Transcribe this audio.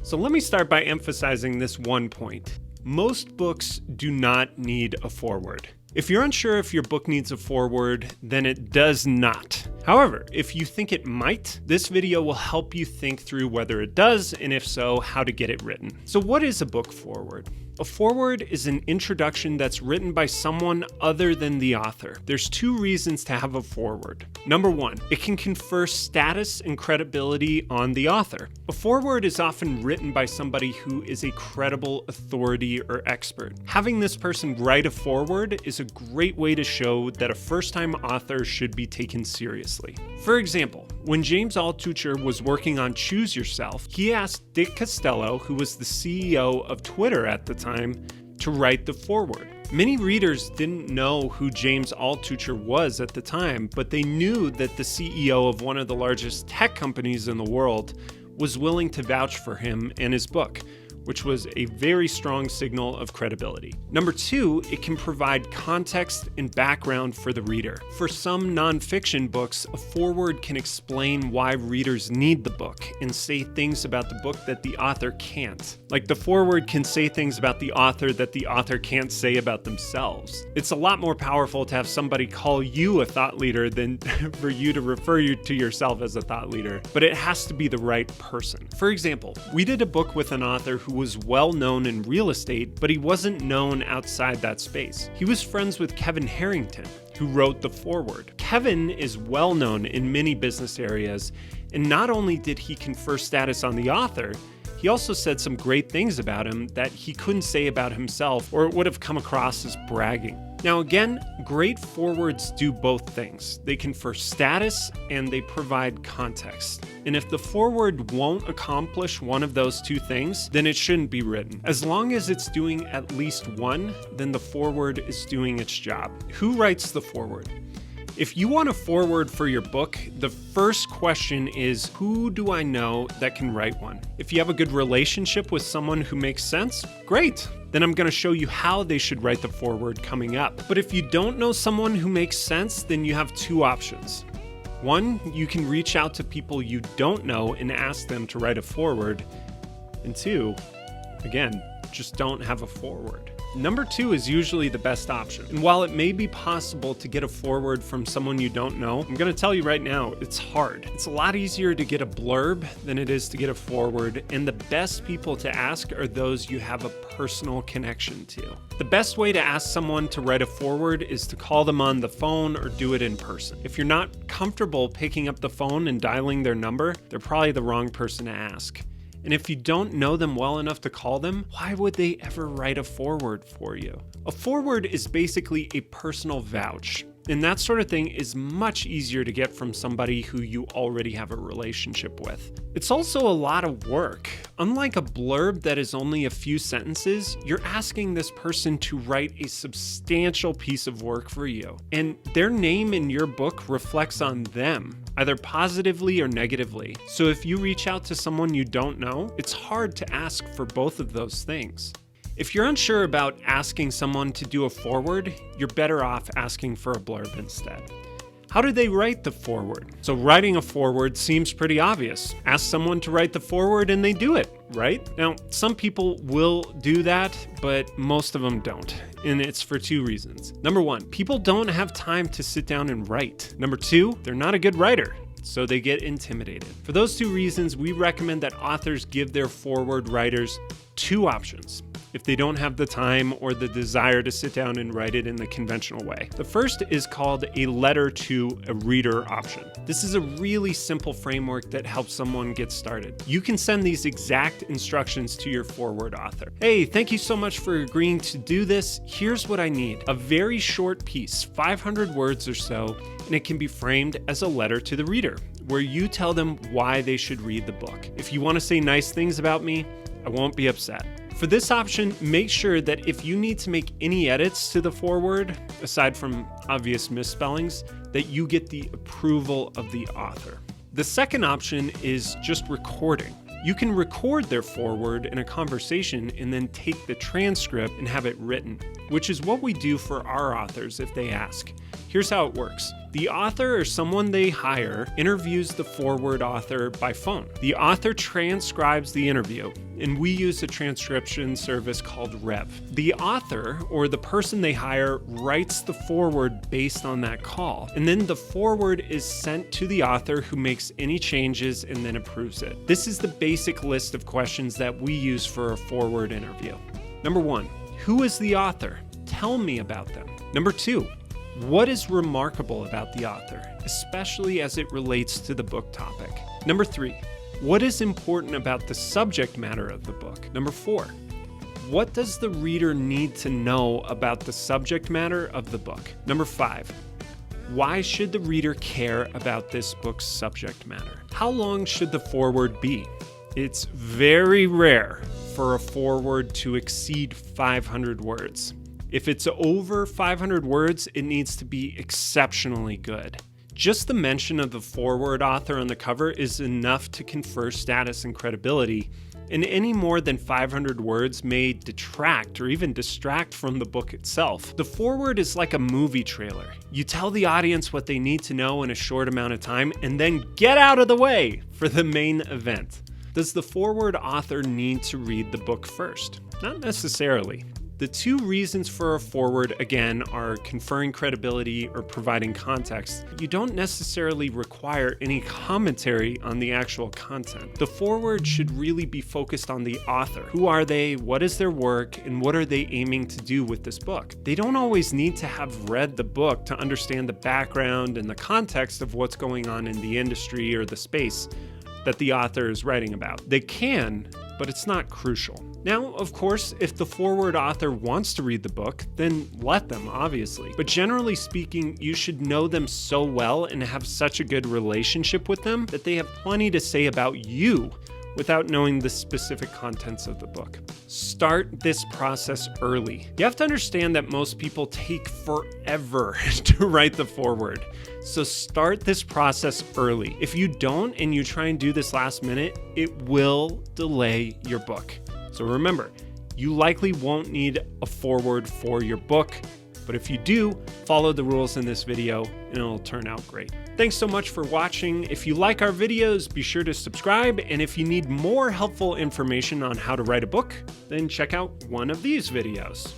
So let me start by emphasizing this one point. Most books do not need a foreword. If you're unsure if your book needs a foreword, then it does not. However, if you think it might, this video will help you think through whether it does, and if so, how to get it written. So what is a book foreword? A foreword is an introduction that's written by someone other than the author. There's two reasons to have a foreword. Number one, it can confer status and credibility on the author. A foreword is often written by somebody who is a credible authority or expert. Having this person write a foreword is a great way to show that a first-time author should be taken seriously. For example, when James Altucher was working on Choose Yourself, he asked Dick Costolo, who was the CEO of Twitter at the time, to write the foreword. Many readers didn't know who James Altucher was at the time, but they knew that the CEO of one of the largest tech companies in the world was willing to vouch for him and his book, which was a very strong signal of credibility. Number two, it can provide context and background for the reader. For some nonfiction books, a foreword can explain why readers need the book and say things about the book that the author can't. Like the foreword can say things about the author that the author can't say about themselves. It's a lot more powerful to have somebody call you a thought leader than for you to refer you to yourself as a thought leader, but it has to be the right person. For example, we did a book with an author who was well known in real estate, but he wasn't known outside that space. He was friends with Kevin Harrington, who wrote the foreword. Kevin is well known in many business areas, and not only did he confer status on the author, he also said some great things about him that he couldn't say about himself, or it would have come across as bragging. Now again, great forewords do both things. They confer status and they provide context. And if the foreword won't accomplish one of those two things, then it shouldn't be written. As long as it's doing at least one, then the foreword is doing its job. Who writes the foreword? If you want a foreword for your book, the first question is, who do I know that can write one? If you have a good relationship with someone who makes sense, great. Then I'm going to show you how they should write the foreword coming up. But if you don't know someone who makes sense, then you have two options. One, you can reach out to people you don't know and ask them to write a foreword. And two, again, just don't have a foreword. Number two is usually the best option. And while it may be possible to get a foreword from someone you don't know, I'm going to tell you right now, it's hard. It's a lot easier to get a blurb than it is to get a foreword, and the best people to ask are those you have a personal connection to. The best way to ask someone to write a foreword is to call them on the phone or do it in person. If you're not comfortable picking up the phone and dialing their number, they're probably the wrong person to ask. And if you don't know them well enough to call them, why would they ever write a foreword for you? A foreword is basically a personal vouch, and that sort of thing is much easier to get from somebody who you already have a relationship with. It's also a lot of work. Unlike a blurb that is only a few sentences, you're asking this person to write a substantial piece of work for you, and their name in your book reflects on them, either positively or negatively. So if you reach out to someone you don't know, it's hard to ask for both of those things. If you're unsure about asking someone to do a foreword, you're better off asking for a blurb instead. How do they write the foreword? So writing a foreword seems pretty obvious. Ask someone to write the foreword and they do it, right? Now, some people will do that, but most of them don't. And it's for two reasons. Number one, people don't have time to sit down and write. Number two, they're not a good writer, so they get intimidated. For those two reasons, we recommend that authors give their foreword writers two options if they don't have the time or the desire to sit down and write it in the conventional way. The first is called a letter to a reader option. This is a really simple framework that helps someone get started. You can send these exact instructions to your foreword author. Hey, thank you so much for agreeing to do this. Here's what I need. A very short piece, 500 words or so, and it can be framed as a letter to the reader, where you tell them why they should read the book. If you want to say nice things about me, I won't be upset. For this option, make sure that if you need to make any edits to the foreword, aside from obvious misspellings, that you get the approval of the author. The second option is just recording. You can record their foreword in a conversation and then take the transcript and have it written, which is what we do for our authors if they ask. Here's how it works. The author or someone they hire interviews the foreword author by phone. The author transcribes the interview, and we use a transcription service called Rev. The author or the person they hire writes the foreword based on that call, and then the foreword is sent to the author who makes any changes and then approves it. This is the basic list of questions that we use for a foreword interview. Number 1, who is the author? Tell me about them. Number 2, what is remarkable about the author, especially as it relates to the book topic? Number 3, what is important about the subject matter of the book? Number 4, what does the reader need to know about the subject matter of the book? Number 5, why should the reader care about this book's subject matter? How long should the foreword be? It's very rare for a foreword to exceed 500 words. If it's over 500 words, it needs to be exceptionally good. Just the mention of the foreword author on the cover is enough to confer status and credibility, and any more than 500 words may detract or even distract from the book itself. The foreword is like a movie trailer. You tell the audience what they need to know in a short amount of time, and then get out of the way for the main event. Does the foreword author need to read the book first? Not necessarily. The 2 reasons for a foreword, again, are conferring credibility or providing context. You don't necessarily require any commentary on the actual content. The foreword should really be focused on the author. Who are they? What is their work? And what are they aiming to do with this book? They don't always need to have read the book to understand the background and the context of what's going on in the industry or the space that the author is writing about. They can, but it's not crucial. Now, of course, if the foreword author wants to read the book, then let them, obviously. But generally speaking, you should know them so well and have such a good relationship with them that they have plenty to say about you without knowing the specific contents of the book. Start this process early. You have to understand that most people take forever to write the foreword. So start this process early. If you don't and you try and do this last minute, it will delay your book. So remember, you likely won't need a foreword for your book, but if you do, follow the rules in this video and it'll turn out great. Thanks so much for watching. If you like our videos, be sure to subscribe. And if you need more helpful information on how to write a book, then check out one of these videos.